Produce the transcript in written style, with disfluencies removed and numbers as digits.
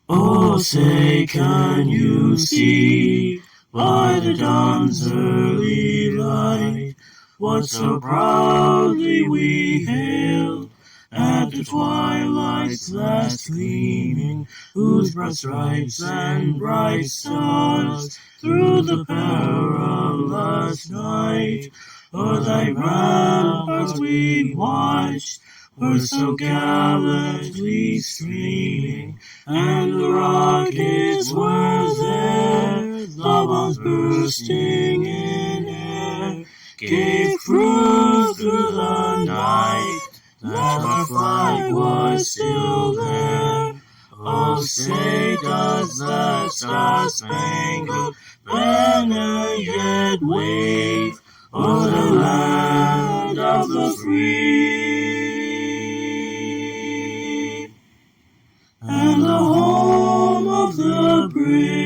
Oh, say, can you see by the dawn's early light what so proudly we hailed at the twilight's last gleaming, whose broad stripes and bright stars through the perilous night o'er thy ramparts we watched were so gallantly streaming, and the rockets were there, the bombs bursting in air, gave proof through the night that our flag was still there. Oh, say, does that star-spangled banner yet wave o'er the land of the free and the home of the brave?